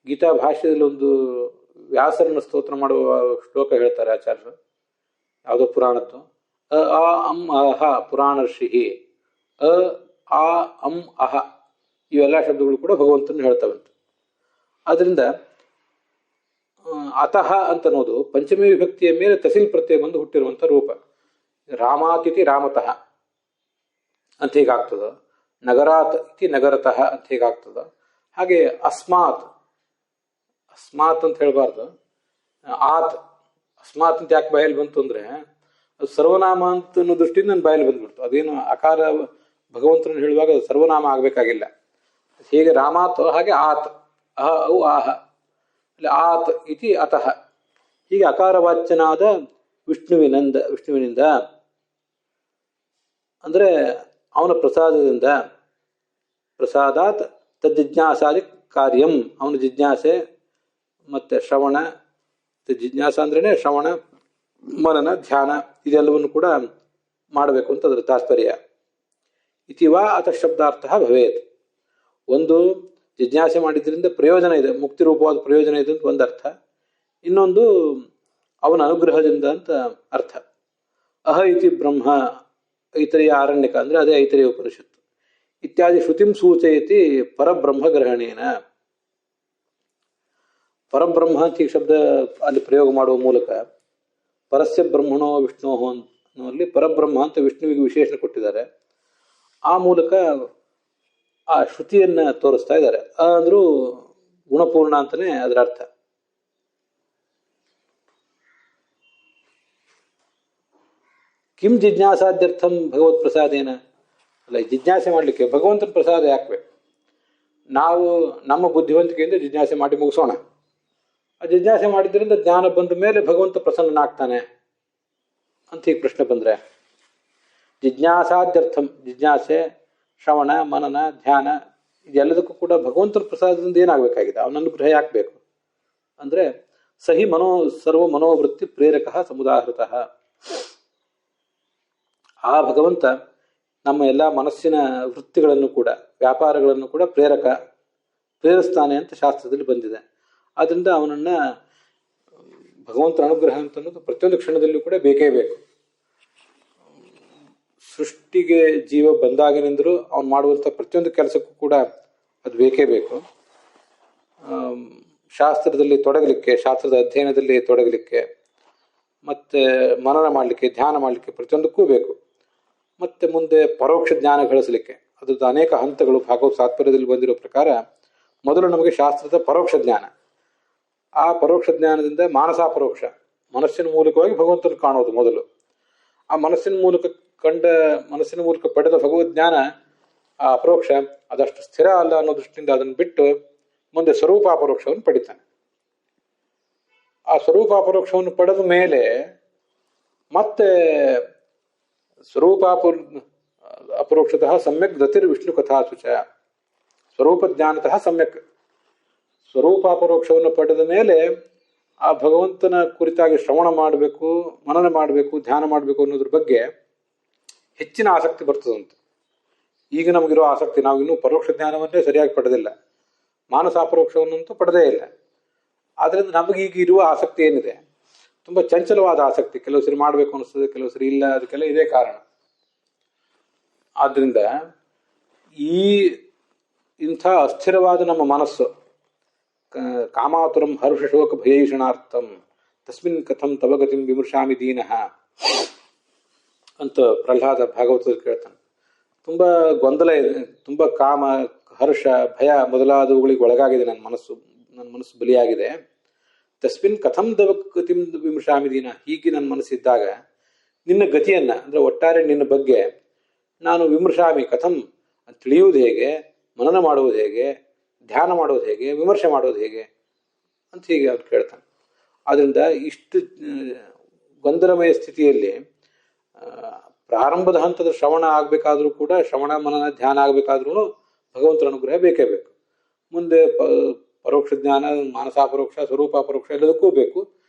ಗೀತಾ ಭಾಷ್ಯದಲ್ಲಿ ಒಂದು ವ್ಯಾಸರನ್ನ ಸ್ತೋತ್ರ ಮಾಡುವ ಶ್ಲೋಕ ಹೇಳ್ತಾರೆ ಆಚಾರ್ಯರು, ಯಾವುದೋ ಪುರಾಣದ್ದು. ಅ ಅಂ ಅಹ ಪುರಾಣ ಋಷಿ, ಆ ಅಂ ಅಹ ಇವೆಲ್ಲ ಶಬ್ದಗಳು ಕೂಡ ಭಗವಂತನ ಹೇಳ್ತವಂತೆ. ಆದ್ರಿಂದ ಅತಃ ಅಂತ ಅನ್ನೋದು ಪಂಚಮಿ ವಿಭಕ್ತಿಯ ಮೇಲೆ ತಸಿಲ್ ಪ್ರತ್ಯಯ ಬಂದು ಹುಟ್ಟಿರುವಂಥ ರೂಪ. ರಾಮಾತಿಥಿ ರಾಮತಃ ಅಂತ ಹೀಗಾಗ್ತದ, ನಗರಾತ್ ಇತಿ ನಗರತಃ ಅಂತ ಹೀಗಾಗ್ತದ. ಹಾಗೆ ಅಸ್ಮಾತ್ ಅಸ್ಮಾತ್ ಅಂತ ಹೇಳಬಾರ್ದು, ಆತ್ ಅಸ್ಮಾತ್ ಅಂತ ಯಾಕೆ ಬಾಯಲ್ಲಿ ಬಂತು ಅಂದ್ರೆ ಅದು ಸರ್ವನಾಮ ಅಂತ ಅನ್ನೋ ದೃಷ್ಟಿಯಿಂದ ನನ್ನ ಬಾಯಲ್ಲಿ ಬಂದ್ಬಿಡ್ತು. ಅದೇನು ಅಕಾರ ಭಗವಂತನ ಹೇಳುವಾಗ ಅದು ಸರ್ವನಾಮ ಆಗಬೇಕಾಗಿಲ್ಲ. ಹೇಗೆ ರಾಮಾತ್ ಹಾಗೆ ಆತ್, ಅಹ ಔ ಆಹ, ಅಲ್ಲಿ ಆತ್ ಇತಿ ಅತಃ. ಹೀಗೆ ಅಕಾರವಾಚ್ಯನಾದ ವಿಷ್ಣುವಿನಿಂದ ಅಂದ್ರೆ ಅವನ ಪ್ರಸಾದದಿಂದ, ಪ್ರಸಾದಾತ್ ತದ್ಜಿಜ್ಞಾಸಾದಿ ಕಾರ್ಯಂ, ಅವನ ಜಿಜ್ಞಾಸೆ ಮತ್ತೆ ಶ್ರವಣ, ಜಿಜ್ಞಾಸ ಅಂದ್ರೇನೆ ಶ್ರವಣ ಮನನ ಧ್ಯಾನ ಇದೆಲ್ಲವನ್ನು ಕೂಡ ಮಾಡಬೇಕು ಅಂತ ಅದರ ತಾತ್ಪರ್ಯ. ಇತಿವಾ ಅತಃ ಶಬ್ದಾರ್ಥ ಭವೇತ್. ಒಂದು ಜಿಜ್ಞಾಸೆ ಮಾಡಿದ್ರಿಂದ ಪ್ರಯೋಜನ ಇದೆ, ಮುಕ್ತಿ ರೂಪವಾದ ಪ್ರಯೋಜನ ಇದೆ ಅಂತ ಒಂದು ಅರ್ಥ. ಇನ್ನೊಂದು ಅವನ ಅನುಗ್ರಹದಿಂದ ಅಂತ ಅರ್ಥ. ಅಹ ಇತಿ ಬ್ರಹ್ಮ, ಐತರಿಯ ಆರಣ್ಯಕ ಅಂದ್ರೆ ಅದೇ ಐತರಿಯ ಉಪನಿಷತ್ತು. ಇತ್ಯಾದಿ ಶ್ರುತಿಂ ಸೂಚಯತಿ ಪರಬ್ರಹ್ಮ ಗ್ರಹಣೇನ. ಪರಬ್ರಹ್ಮ ಅಂತ ಈ ಶಬ್ದ ಅಲ್ಲಿ ಪ್ರಯೋಗ ಮಾಡುವ ಮೂಲಕ ಪರಸ್ಯ ಬ್ರಹ್ಮಣೋ ವಿಷ್ಣೋ ಅನ್ನುವಲ್ಲಿ ಪರಬ್ರಹ್ಮ ಅಂತ ವಿಷ್ಣುವಿಗೆ ವಿಶೇಷಣ ಕೊಟ್ಟಿದ್ದಾರೆ. ಆ ಮೂಲಕ ಆ ಶ್ರುತಿಯನ್ನ ತೋರಿಸ್ತಾ ಇದ್ದಾರೆ. ಅಂದ್ರೂ ಗುಣಪೂರ್ಣ ಅಂತಾನೆ ಅದರ ಅರ್ಥ. ಕಿಂ ಜಿಜ್ಞಾಸಾದ್ಯರ್ಥಂ ಭಗವತ್ ಪ್ರಸಾದೇನ, ಅಲ್ಲ ಜಿಜ್ಞಾಸೆ ಮಾಡಲಿಕ್ಕೆ ಭಗವಂತನ ಪ್ರಸಾದ ಯಾಕಬೇಕು? ನಾವು ನಮ್ಮ ಬುದ್ಧಿವಂತಿಕೆಯಿಂದ ಜಿಜ್ಞಾಸೆ ಮಾಡಿ ಮುಗಿಸೋಣ. ಆ ಜಿಜ್ಞಾಸೆ ಮಾಡಿದ್ರಿಂದ ಜ್ಞಾನ ಬಂದ ಮೇಲೆ ಭಗವಂತ ಪ್ರಸನ್ನನಾಗ್ತಾನೆ ಅಂತ ಹೀಗೆ ಪ್ರಶ್ನೆ ಬಂದ್ರೆ, ಜಿಜ್ಞಾಸಾದ್ಯರ್ಥಂ ಜಿಜ್ಞಾಸೆ, ಶ್ರವಣ ಮನನ ಧ್ಯಾನ ಇದೆಲ್ಲದಕ್ಕೂ ಕೂಡ ಭಗವಂತನ ಪ್ರಸಾದದಿಂದ ಏನಾಗಬೇಕಾಗಿದೆ? ಅವನ ಅನುಗ್ರಹ ಯಾಕೆ ಬೇಕು ಅಂದ್ರೆ, ಸಹಿ ಸರ್ವ ಮನೋವೃತ್ತಿ ಪ್ರೇರಕ ಸಮುದಾಹೃತಃ. ಆ ಭಗವಂತ ನಮ್ಮ ಎಲ್ಲ ಮನಸ್ಸಿನ ವೃತ್ತಿಗಳನ್ನು ಕೂಡ ವ್ಯಾಪಾರಗಳನ್ನು ಕೂಡ ಪ್ರೇರಿಸ್ತಾನೆ ಅಂತ ಶಾಸ್ತ್ರದಲ್ಲಿ ಬಂದಿದೆ. ಆದ್ರಿಂದ ಅವನನ್ನ ಭಗವಂತನ ಅನುಗ್ರಹ ಅಂತ ಅನ್ನೋದು ಪ್ರತಿಯೊಂದು ಕ್ಷಣದಲ್ಲೂ ಕೂಡ ಬೇಕೇ ಬೇಕು. ಸೃಷ್ಟಿಗೆ ಜೀವ ಬಂದಾಗಿನಿಂದಲೂ ಅವನು ಮಾಡುವಂಥ ಪ್ರತಿಯೊಂದು ಕೆಲಸಕ್ಕೂ ಕೂಡ ಅದು ಬೇಕೇ ಬೇಕು. ಶಾಸ್ತ್ರದಲ್ಲಿ ತೊಡಗಲಿಕ್ಕೆ, ಶಾಸ್ತ್ರದ ಅಧ್ಯಯನದಲ್ಲಿ ತೊಡಗಲಿಕ್ಕೆ, ಮತ್ತೆ ಮನನ ಮಾಡಲಿಕ್ಕೆ, ಧ್ಯಾನ ಮಾಡಲಿಕ್ಕೆ ಪ್ರತಿಯೊಂದಕ್ಕೂ ಬೇಕು. ಮತ್ತೆ ಮುಂದೆ ಪರೋಕ್ಷ ಜ್ಞಾನ ಗಳಿಸಲಿಕ್ಕೆ ಅದ್ರದ್ದು ಅನೇಕ ಹಂತಗಳು ಭಾಗವತ ತಾತ್ಪರ್ಯದಲ್ಲಿ ಬಂದಿರೋ ಪ್ರಕಾರ. ಮೊದಲು ನಮಗೆ ಶಾಸ್ತ್ರದ ಪರೋಕ್ಷ ಜ್ಞಾನ, ಆ ಪರೋಕ್ಷ ಜ್ಞಾನದಿಂದ ಮಾನಸಾಪರೋಕ್ಷ, ಮನಸ್ಸಿನ ಮೂಲಕವಾಗಿ ಭಗವಂತನ ಕಾಣೋದು ಮೊದಲು. ಆ ಮನಸ್ಸಿನ ಮೂಲಕ ಪಡೆದ ಭಗವದ್ಜ್ಞಾನ ಆ ಅಪರೋಕ್ಷ ಅದಷ್ಟು ಸ್ಥಿರ ಅಲ್ಲ ಅನ್ನೋ ದೃಷ್ಟಿಯಿಂದ ಅದನ್ನು ಬಿಟ್ಟು ಮುಂದೆ ಸ್ವರೂಪಾಪರೋಕ್ಷವನ್ನು ಪಡಿತಾನೆ. ಆ ಸ್ವರೂಪಾಪರೋಕ್ಷವನ್ನು ಪಡೆದ ಮೇಲೆ ಮತ್ತೆ ಅಪರೋಕ್ಷತಃ ಸಮ್ಯಕ್ ಗತಿರ್ ವಿಷ್ಣು ಕಥಾಸುಚ, ಸ್ವರೂಪ ಜ್ಞಾನತಃ ಸಮ್ಯಕ್. ಸ್ವರೂಪಾಪರೋಕ್ಷವನ್ನು ಪಡೆದ ಮೇಲೆ ಆ ಭಗವಂತನ ಕುರಿತಾಗಿ ಶ್ರವಣ ಮಾಡಬೇಕು, ಮನನ ಮಾಡಬೇಕು, ಧ್ಯಾನ ಮಾಡಬೇಕು ಅನ್ನೋದ್ರ ಬಗ್ಗೆ ಹೆಚ್ಚಿನ ಆಸಕ್ತಿ ಬರ್ತದಂತೆ. ಈಗ ನಮಗಿರೋ ಆಸಕ್ತಿ, ನಾವು ಇನ್ನೂ ಪರೋಕ್ಷ ಜ್ಞಾನವನ್ನೇ ಸರಿಯಾಗಿ ಪಡೆದಿಲ್ಲ, ಮಾನಸಾಪರೋಕ್ಷವನ್ನಂತೂ ಪಡೆದೇ ಇಲ್ಲ. ಆದ್ರಿಂದ ನಮಗೀಗ ಇರುವ ಆಸಕ್ತಿ ಏನಿದೆ ತುಂಬ ಚಂಚಲವಾದ ಆಸಕ್ತಿ. ಕೆಲವು ಸರಿ ಮಾಡಬೇಕು ಅನಿಸ್ತದೆ, ಕೆಲವು ಸರಿ ಇಲ್ಲ. ಅದಕ್ಕೆಲ್ಲ ಇದೇ ಕಾರಣ. ಆದ್ರಿಂದ ಇಂಥ ಅಸ್ಥಿರವಾದ ನಮ್ಮ ಮನಸ್ಸು, ಕಾಮಾತುರಂ ಹರ್ಷ ಶೋಕ ಭಯೈಷಣಾರ್ಥಂ ತಸ್ಮಿನ್ ಕಥಂ ತವಗತಿಂ ವಿಮರ್ಶಾಮಿ ದೀನಃ ಅಂತ ಪ್ರಹ್ಲಾದ ಭಾಗವತದಲ್ಲಿ ಕೇಳ್ತಾನೆ. ತುಂಬಾ ಗೊಂದಲ ಇದೆ, ತುಂಬಾ ಕಾಮ ಹರ್ಷ ಭಯ ಮೊದಲಾದವುಗಳಿಗೆ ಒಳಗಾಗಿದೆ ನನ್ನ ಮನಸ್ಸು ಬಲಿಯಾಗಿದೆ. ತಸ್ಮಿನ್ ಕಥಂ ತವಗತಿಂ ವಿಮರ್ಶಾಮಿ ದೀನ, ಹೀಗೆ ನನ್ನ ಮನಸ್ಸಿದ್ದಾಗ ನಿನ್ನ ಗತಿಯನ್ನ ಅಂದ್ರೆ ಒಟ್ಟಾರೆ ನಿನ್ನ ಬಗ್ಗೆ ನಾನು ವಿಮರ್ಶಾಮಿ, ಕಥಂ ತಿಳಿಯುವುದು ಹೇಗೆ, ಮನನ ಮಾಡುವುದು ಹೇಗೆ, ಧ್ಯಾನ ಮಾಡೋದು ಹೇಗೆ, ವಿಮರ್ಶೆ ಮಾಡೋದು ಹೇಗೆ ಅಂತ ಹೀಗೆ ಅವ್ರು ಕೇಳ್ತಾನೆ. ಆದ್ರಿಂದ ಇಷ್ಟು ಗೊಂದಲಮಯ ಸ್ಥಿತಿಯಲ್ಲಿ ಪ್ರಾರಂಭದ ಹಂತದ ಶ್ರವಣ ಆಗ್ಬೇಕಾದ್ರೂ ಕೂಡ, ಶ್ರವಣ ಮನನ ಧ್ಯಾನ ಆಗ್ಬೇಕಾದ್ರೂ ಭಗವಂತನ ಅನುಗ್ರಹ ಬೇಕೇ ಬೇಕು. ಮುಂದೆ ಪರೋಕ್ಷ ಜ್ಞಾನ, ಮಾನಸಾಪರೋಕ್ಷ, ಸ್ವರೂಪಾಪರೋಕ್ಷ ಎಲ್ಲದಕ್ಕೂ ಬೇಕು.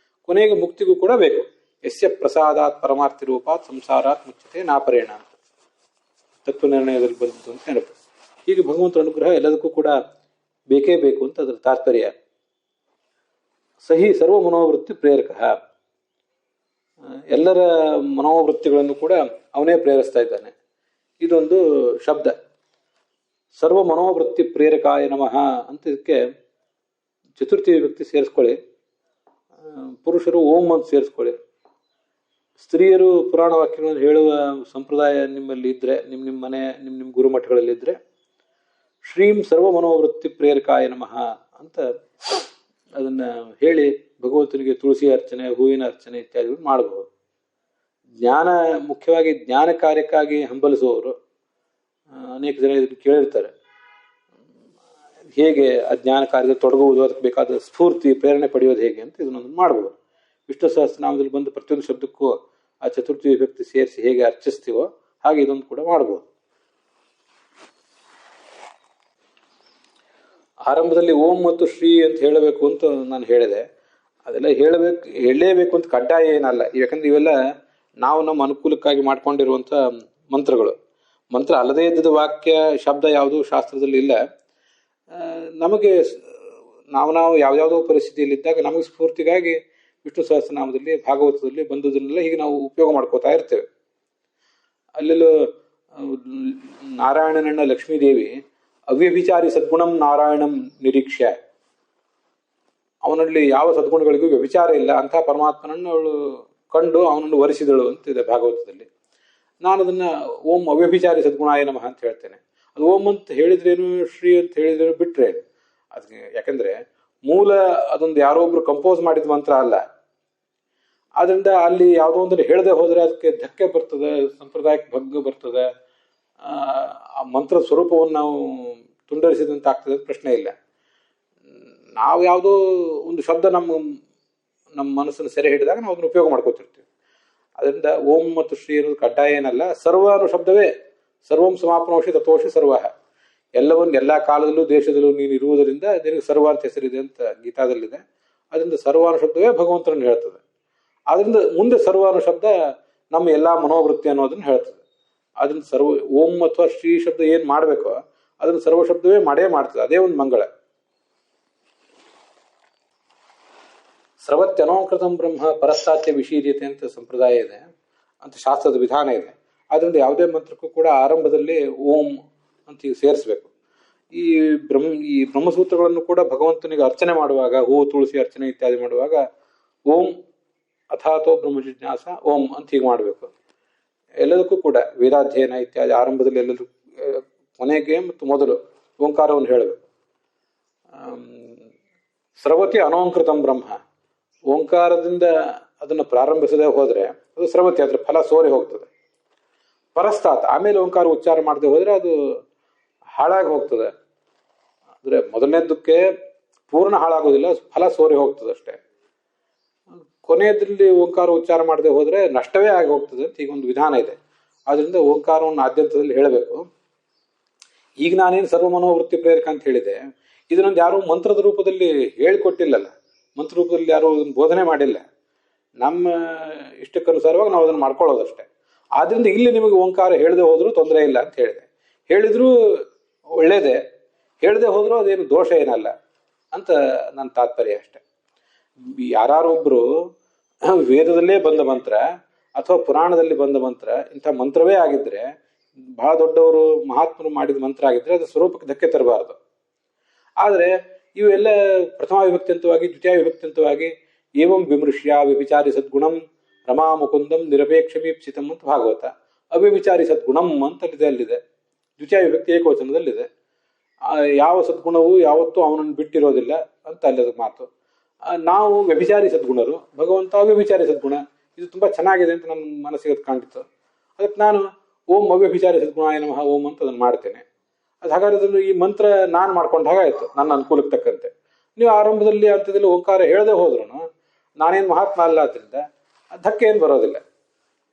ಕೊನೆಗೆ ಮುಕ್ತಿಗೂ ಕೂಡ ಬೇಕು. ಯಸ್ಯ ಪ್ರಸಾದಾತ್ ಪರಮಾರ್ಥಿ ರೂಪಾತ್ ಸಂಸಾರಾತ್ ಮುಚ್ಚತೆ ನಾಪರೇಣ ಅಂತ ತತ್ವ ನಿರ್ಣಯದಲ್ಲಿ ಬಂದಿದ್ದು ಅಂತ ನೆನಪು. ಹೀಗೆ ಭಗವಂತನ ಅನುಗ್ರಹ ಎಲ್ಲದಕ್ಕೂ ಕೂಡ ಬೇಕೇ ಬೇಕು ಅಂತ ಅದರ ತಾತ್ಪರ್ಯ. ಸಹಿ ಸರ್ವ ಮನೋವೃತ್ತಿ ಪ್ರೇರಕ, ಎಲ್ಲರ ಮನೋವೃತ್ತಿಗಳನ್ನು ಕೂಡ ಅವನೇ ಪ್ರೇರಿಸ್ತಾ ಇದ್ದಾನೆ. ಇದೊಂದು ಶಬ್ದ. ಸರ್ವ ಮನೋವೃತ್ತಿ ಪ್ರೇರಕಾಯ ನಮಃ ಅಂತ ಇದಕ್ಕೆ ಚತುರ್ಥಿ ವಿಭಕ್ತಿ ಸೇರಿಸ್ಕೊಳ್ಳಿ. ಪುರುಷರು ಓಂ ಅಂತ ಸೇರಿಸ್ಕೊಳ್ಳಿ. ಸ್ತ್ರೀಯರು ಪುರಾಣ ವಾಕ್ಯಗಳನ್ನು ಹೇಳುವ ಸಂಪ್ರದಾಯ ನಿಮ್ಮಲ್ಲಿ ಇದ್ರೆ, ನಿಮ್ಮ ಮನೆ ನಿಮ್ಮ ಗುರುಮಠಗಳಲ್ಲಿ ಇದ್ರೆ, ಶ್ರೀಂ ಸರ್ವ ಮನೋವೃತ್ತಿ ಪ್ರೇರಕಾಯ ನಮಃ ಅಂತ ಅದನ್ನ ಹೇಳಿ ಭಗವಂತನಿಗೆ ತುಳಸಿ ಅರ್ಚನೆ, ಹೂವಿನ ಅರ್ಚನೆ ಇತ್ಯಾದಿಗಳು ಮಾಡಬಹುದು. ಜ್ಞಾನ, ಮುಖ್ಯವಾಗಿ ಜ್ಞಾನ ಕಾರ್ಯಕ್ಕಾಗಿ ಹಂಬಲಿಸುವವರು ಅನೇಕ ಜನ ಇದನ್ನು ಕೇಳಿರ್ತಾರೆ. ಹೇಗೆ ಆ ಜ್ಞಾನ ಕಾರ್ಯದಲ್ಲಿ ತೊಡಗುವುದು, ಅದಕ್ಕೆ ಬೇಕಾದ ಸ್ಫೂರ್ತಿ ಪ್ರೇರಣೆ ಪಡೆಯೋದು ಹೇಗೆ ಅಂತ ಇದನ್ನೊಂದು ಮಾಡ್ಬೋದು. ವಿಷ್ಣು ಸಹಸ್ರನಾಮದಲ್ಲಿ ಬಂದು ಪ್ರತಿಯೊಂದು ಶಬ್ದಕ್ಕೂ ಆ ಚತುರ್ಥಿ ವಿಭಕ್ತಿ ಸೇರಿಸಿ ಹೇಗೆ ಅರ್ಚಿಸ್ತೀವೋ ಹಾಗೆ ಇದೊಂದು ಕೂಡ ಮಾಡ್ಬೋದು. ಆರಂಭದಲ್ಲಿ ಓಂ ಮತ್ತು ಶ್ರೀ ಅಂತ ಹೇಳಬೇಕು ಅಂತ ನಾನು ಹೇಳಿದೆ. ಅದೆಲ್ಲ ಹೇಳಲೇಬೇಕು ಅಂತ ಕಡ್ಡಾಯ ಏನಲ್ಲ. ಯಾಕಂದ್ರೆ ಇವೆಲ್ಲ ನಾವು ನಮ್ಮ ಅನುಕೂಲಕ್ಕಾಗಿ ಮಾಡ್ಕೊಂಡಿರುವಂಥ ಮಂತ್ರಗಳು. ಮಂತ್ರ ಅಲ್ಲದೇ ಇದ್ದದ ವಾಕ್ಯ ಶಬ್ದ ಯಾವುದು ಶಾಸ್ತ್ರದಲ್ಲಿ ಇಲ್ಲ. ನಮಗೆ ನಾವು ಯಾವ್ಯಾವುದೋ ಪರಿಸ್ಥಿತಿಯಲ್ಲಿದ್ದಾಗ ನಮಗೆ ಸ್ಫೂರ್ತಿಗಾಗಿ ವಿಷ್ಣು ಸಹಸ್ರನಾಮದಲ್ಲಿ, ಭಾಗವತದಲ್ಲಿ ಬಂದುದನ್ನೆಲ್ಲ ಹೀಗೆ ನಾವು ಉಪಯೋಗ ಮಾಡ್ಕೋತಾ ಇರ್ತೇವೆ. ಅಲ್ಲೆಲ್ಲೂ ನಾರಾಯಣನಣ್ಣ ಲಕ್ಷ್ಮೀದೇವಿ ಅವ್ಯಭಿಚಾರಿ ಸದ್ಗುಣಂ ನಾರಾಯಣಂ ನಿರೀಕ್ಷೆ, ಅವನಲ್ಲಿ ಯಾವ ಸದ್ಗುಣಗಳಿಗೂ ವ್ಯಭಿಚಾರ ಇಲ್ಲ ಅಂತ ಪರಮಾತ್ಮನನ್ನು ಅವಳು ಕಂಡು ಅವನನ್ನು ವರಿಸಿದಳು ಅಂತಿದೆ ಭಾಗವತದಲ್ಲಿ. ನಾನು ಅದನ್ನ ಓಂ ಅವ್ಯಭಿಚಾರಿ ಸದ್ಗುಣಾಯ ನಮಃ ಅಂತ ಹೇಳ್ತೇನೆ. ಅದು ಓಂ ಅಂತ ಹೇಳಿದ್ರೇನು, ಶ್ರೀ ಅಂತ ಹೇಳಿದ್ರೇನು ಬಿಟ್ರೆ ಅದಕ್ಕೆ, ಯಾಕಂದ್ರೆ ಮೂಲ ಅದೊಂದು ಯಾರೋ ಒಬ್ರು ಕಂಪೋಸ್ ಮಾಡಿದ ಮಂತ್ರ ಅಲ್ಲ. ಆದ್ರಿಂದ ಅಲ್ಲಿ ಯಾವುದೋ ಒಂದನ್ನು ಹೇಳದೆ ಹೋದ್ರೆ ಅದಕ್ಕೆ ಧಕ್ಕೆ ಬರ್ತದೆ, ಸಂಪ್ರದಾಯಕ್ಕೆ ಭಂಗ ಬರ್ತದೆ, ಆ ಮಂತ್ರದ ಸ್ವರೂಪವನ್ನು ನಾವು ತುಂಡರಿಸಿದಂತ ಆಗ್ತದೆ, ಪ್ರಶ್ನೆ ಇಲ್ಲ. ನಾವು ಯಾವುದೋ ಒಂದು ಶಬ್ದ ನಮ್ಮ ಮನಸ್ಸನ್ನು ಸೆರೆ ಹಿಡಿದಾಗ ನಾವು ಅದನ್ನು ಉಪಯೋಗ ಮಾಡ್ಕೋತಿರ್ತೀವಿ. ಅದರಿಂದ ಓಂ ಮತ್ತು ಶ್ರೀ ಅನ್ನೋದು ಕಡ್ಡಾಯ ಏನಲ್ಲ. ಸರ್ವ ಅನ್ನೋ ಶಬ್ದವೇ ಸರ್ವಂ ಸಮಾಪ್ನೋಷಿ ತತ್ವೋಷಿ ಸರ್ವ, ಎಲ್ಲವನ್ನು ಎಲ್ಲ ಕಾಲದಲ್ಲೂ ದೇಶದಲ್ಲೂ ನೀನು ಇರುವುದರಿಂದ ನಿನಗೆ ಸರ್ವ ಅಂತ ಹೆಸರಿದೆ ಅಂತ ಗೀತಾದಲ್ಲಿದೆ. ಅದರಿಂದ ಸರ್ವ ಅನ್ನೋ ಶಬ್ದವೇ ಭಗವಂತನನ್ನು ಹೇಳ್ತದೆ. ಅದರಿಂದ ಮುಂದೆ ಸರ್ವ ಅನ್ನೋ ಶಬ್ದ ನಮ್ಮ ಎಲ್ಲಾ ಮನೋವೃತ್ತಿ ಅನ್ನೋದನ್ನ ಹೇಳ್ತದೆ. ಅದರಿಂದ ಸರ್ವ ಓಂ ಅಥವಾ ಶ್ರೀ ಶಬ್ದ ಏನ್ ಮಾಡ್ಬೇಕೋ ಅದನ್ನ ಸರ್ವ ಶಬ್ದವೇ ಮಾಡೇ ಮಾಡ್ತದೆ. ಅದೇ ಒಂದು ಮಂಗಳ. ಸ್ರವತ್ಯನೋಕೃತಂ ಬ್ರಹ್ಮ ಪರಸ್ತಾತ್ಯ ವಿಶೀರ್ಯತೆ ಅಂತ ಸಂಪ್ರದಾಯ ಇದೆ, ಅಂತ ಶಾಸ್ತ್ರದ ವಿಧಾನ ಇದೆ. ಆದ್ರಿಂದ ಯಾವುದೇ ಮಂತ್ರಕ್ಕೂ ಕೂಡ ಆರಂಭದಲ್ಲಿ ಓಂ ಅಂತ ಈಗ ಸೇರಿಸ್ಬೇಕು. ಈ ಬ್ರಹ್ಮಸೂತ್ರಗಳನ್ನು ಕೂಡ ಭಗವಂತನಿಗೆ ಅರ್ಚನೆ ಮಾಡುವಾಗ, ಹೂ ತುಳಸಿ ಅರ್ಚನೆ ಇತ್ಯಾದಿ ಮಾಡುವಾಗ ಓಂ ಅಥಾತೋ ಬ್ರಹ್ಮ ಜಿಜ್ಞಾಸ ಓಂ ಅಂತ ಹೀಗೆ ಮಾಡಬೇಕು. ಎಲ್ಲದಕ್ಕೂ ಕೂಡ ವೇದಾಧ್ಯಯನ ಇತ್ಯಾದಿ ಆರಂಭದಲ್ಲಿ ಎಲ್ಲದೂ ಕೊನೆಗೆ ಮತ್ತು ಮೊದಲು ಓಂಕಾರವನ್ನು ಹೇಳಬೇಕು. ಸ್ರವತಿ ಅನೋಂಕೃತಂ ಬ್ರಹ್ಮ, ಓಂಕಾರದಿಂದ ಅದನ್ನು ಪ್ರಾರಂಭಿಸದೆ ಹೋದ್ರೆ ಅದು ಸ್ರವತಿ, ಅದ್ರ ಫಲ ಸೋರಿ ಹೋಗ್ತದೆ. ಪರಸ್ತಾತ್, ಆಮೇಲೆ ಓಂಕಾರ ಉಚ್ಚಾರ ಮಾಡದೆ ಹೋದ್ರೆ ಅದು ಹಾಳಾಗಿ ಹೋಗ್ತದೆ. ಅಂದ್ರೆ ಮೊದಲನೇದಕ್ಕೆ ಪೂರ್ಣ ಹಾಳಾಗೋದಿಲ್ಲ, ಫಲ ಸೋರಿ ಹೋಗ್ತದೆ ಅಷ್ಟೇ. ಕೊನೆಯದಲ್ಲಿ ಓಂಕಾರ ಉಚ್ಚಾರ ಮಾಡದೆ ಹೋದ್ರೆ ನಷ್ಟವೇ ಆಗಿ ಹೋಗ್ತದೆ ಅಂತ ಈಗೊಂದು ವಿಧಾನ ಇದೆ. ಆದ್ರಿಂದ ಓಂಕಾರವನ್ನು ಆದ್ಯಂತದಲ್ಲಿ ಹೇಳಬೇಕು. ಈಗ ನಾನೇನು ಸರ್ವ ಮನೋವೃತ್ತಿ ಪ್ರೇರಕ ಅಂತ ಹೇಳಿದೆ, ಇದನ್ನೊಂದು ಯಾರು ಮಂತ್ರದ ರೂಪದಲ್ಲಿ ಹೇಳಿಕೊಟ್ಟಿಲ್ಲಲ್ಲ, ಮಂತ್ರ ರೂಪದಲ್ಲಿ ಯಾರು ಬೋಧನೆ ಮಾಡಿಲ್ಲ. ನಮ್ಮ ಇಷ್ಟಕ್ಕನುಸಾರವಾಗಿ ನಾವು ಅದನ್ನು ಮಾಡ್ಕೊಳ್ಳೋದಷ್ಟೇ. ಆದ್ರಿಂದ ಇಲ್ಲಿ ನಿಮಗೆ ಓಂಕಾರ ಹೇಳದೆ ಹೋದ್ರೂ ತೊಂದರೆ ಇಲ್ಲ ಅಂತ ಹೇಳಿದೆ. ಹೇಳಿದ್ರು ಒಳ್ಳೇದೇ, ಹೇಳದೆ ಹೋದ್ರೂ ಅದೇನು ದೋಷ ಏನಲ್ಲ ಅಂತ ನನ್ನ ತಾತ್ಪರ್ಯ ಅಷ್ಟೆ. ಯಾರೊಬ್ರು ವೇದದಲ್ಲೇ ಬಂದ ಮಂತ್ರ ಅಥವಾ ಪುರಾಣದಲ್ಲಿ ಬಂದ ಮಂತ್ರ ಇಂಥ ಮಂತ್ರವೇ ಆಗಿದ್ರೆ, ಬಹಳ ದೊಡ್ಡವರು ಮಹಾತ್ಮರು ಮಾಡಿದ ಮಂತ್ರ ಆಗಿದ್ರೆ ಅದು ಸ್ವರೂಪಕ್ಕೆ ಧಕ್ಕೆ ತರಬಾರದು. ಆದ್ರೆ ಇವೆಲ್ಲ ಪ್ರಥಮ ವಿಭಕ್ತಿಯಂತವಾಗಿ, ದ್ವಿತೀಯ ವಿಭಕ್ತಿಯಂತವಾಗಿ ಏವಂ ವಿಮೃಶ್ಯ ವ್ಯಭಿಚಾರಿ ಸದ್ಗುಣಂ ರಮಾ ಮುಕುಂದಂ ನಿರಪೇಕ್ಷಮೀಪ್ಸಿತಂ ಅಂತ ಭಾಗವತ. ಅವ್ಯಭಿಚಾರಿ ಸದ್ಗುಣಂ ಅಂತ ಅಲ್ಲಿದೆ, ದ್ವಿತೀಯ ವಿಭಕ್ತಿ ಏಕವಚನದಲ್ಲಿದೆ. ಯಾವ ಸದ್ಗುಣವು ಯಾವತ್ತೂ ಅವನನ್ನು ಬಿಟ್ಟಿರೋದಿಲ್ಲ ಅಂತ ಅಲ್ಲದ ಮಾತು. ನಾವು ವ್ಯಭಿಚಾರಿ ಸದ್ಗುಣರು, ಭಗವಂತ ಅವ್ಯಭಿಚಾರಿ ಸದ್ಗುಣ. ಇದು ತುಂಬಾ ಚೆನ್ನಾಗಿದೆ ಅಂತ ನನ್ನ ಮನಸ್ಸಿಗೆ ಕಾಣಿತ್ತು. ಅದಕ್ಕೆ ನಾನು ಓಂ ಅವ್ಯಭಿಚಾರಿ ಸದ್ಗುಣಾಯ ನಮಃ ಓಂ ಅಂತ ಅದನ್ನು ಮಾಡ್ತೇನೆ. ಅದು ಹಾಗಾದ್ರೆ ಅದನ್ನು ಈ ಮಂತ್ರ ನಾನು ಮಾಡ್ಕೊಂಡ ಹಾಗಾಯ್ತು, ನನ್ನ ಅನುಕೂಲಕ್ಕೆ ತಕ್ಕಂತೆ. ನೀವು ಆರಂಭದಲ್ಲಿ ಅಂತ್ಯದಲ್ಲಿ ಓಂಕಾರ ಹೇಳದೆ ಹೋದ್ರು ನಾನೇನು ಮಹಾತ್ಮ ಅಲ್ಲ, ಆದ್ರಿಂದ ಧಕ್ಕೆ ಏನು ಬರೋದಿಲ್ಲ.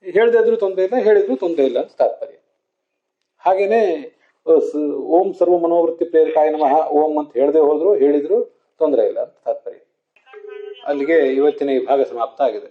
ಹೇಳದೇ ಇದ್ರೂ ತೊಂದರೆ ಇಲ್ಲ, ಹೇಳಿದ್ರು ತೊಂದರೆ ಇಲ್ಲ ಅಂತ ತಾತ್ಪರ್ಯ. ಹಾಗೇನೆ ಓಂ ಸರ್ವ ಮನೋವೃತ್ತಿ ಪ್ರೇರಕಾಯ ನಮಃ ಓಂ ಅಂತ ಹೇಳದೆ ಹೋದ್ರು ಹೇಳಿದ್ರು ತೊಂದರೆ ಇಲ್ಲ ಅಂತ ತಾತ್ಪರ್ಯ. ಅಲ್ಲಿಗೆ ಇವತ್ತಿನ ಈ ಭಾಗ ಸಮಾಪ್ತ ಆಗಿದೆ.